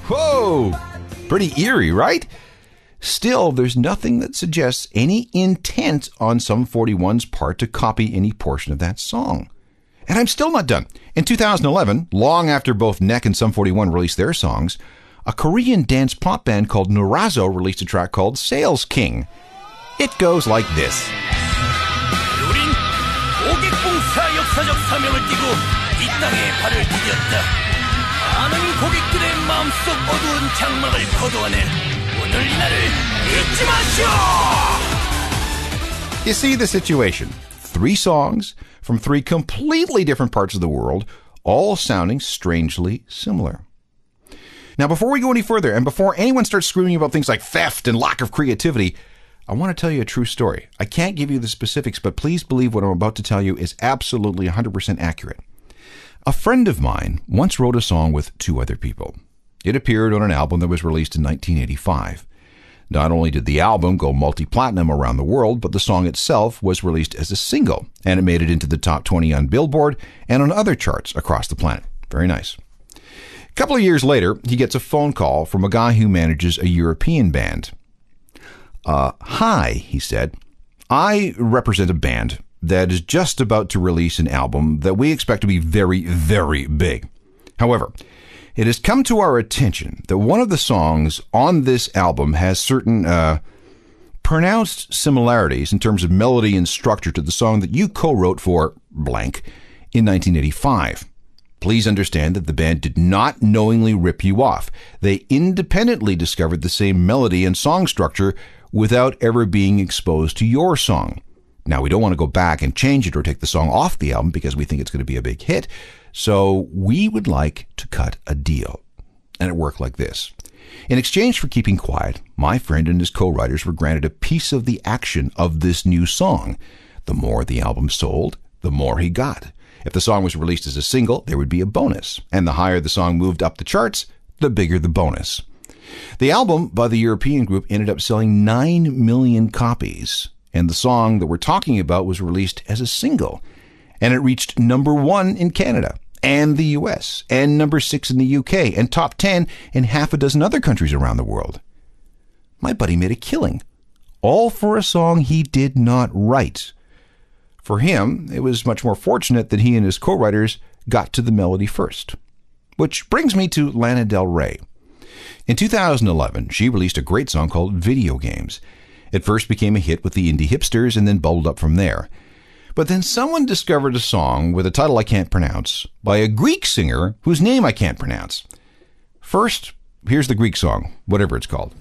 Whoa! Pretty eerie, right? Still, there's nothing that suggests any intent on Sum 41's part to copy any portion of that song. And I'm still not done. In 2011, long after both Neck and Sum 41 released their songs, a Korean dance pop band called Norazo released a track called Sales King. It goes like this. 우린 고객봉사 역사적 사명을 띠고 이 땅에 발을 디뎠다. 많은 고객들의 마음속 어두운 장막을 거두어낸 오늘 이날을 잊지 마시오! You see the situation. 3 songs from 3 completely different parts of the world, all sounding strangely similar. Now, before we go any further, and before anyone starts screaming about things like theft and lack of creativity, I want to tell you a true story. I can't give you the specifics, but please believe what I'm about to tell you is absolutely 100% accurate. A friend of mine once wrote a song with 2 other people. It appeared on an album that was released in 1985. Not only did the album go multi-platinum around the world, but the song itself was released as a single, and it made it into the top 20 on Billboard and on other charts across the planet. Very nice. A couple of years later, he gets a phone call from a guy who manages a European band. Hi, he said. I represent a band that is just about to release an album that we expect to be very, very big. However, it has come to our attention that one of the songs on this album has certain pronounced similarities in terms of melody and structure to the song that you co-wrote for blank in 1985. Please understand that the band did not knowingly rip you off. They independently discovered the same melody and song structure without ever being exposed to your song. Now, we don't want to go back and change it or take the song off the album because we think it's going to be a big hit. So we would like to cut a deal. And it worked like this. In exchange for keeping quiet, my friend and his co-writers were granted a piece of the action of this new song. The more the album sold, the more he got. If the song was released as a single, there would be a bonus. And the higher the song moved up the charts, the bigger the bonus. The album by the European group ended up selling 9 million copies. And the song that we're talking about was released as a single. And it reached number 1 in Canada and the US and number 6 in the UK and top 10 in half a dozen other countries around the world. My buddy made a killing, all for a song he did not write. For him, it was much more fortunate that he and his co-writers got to the melody first. Which brings me to Lana Del Rey. In 2011, she released a great song called Video Games. It first became a hit with the indie hipsters and then bubbled up from there. But then someone discovered a song with a title I can't pronounce by a Greek singer whose name I can't pronounce. First, here's the Greek song, whatever it's called.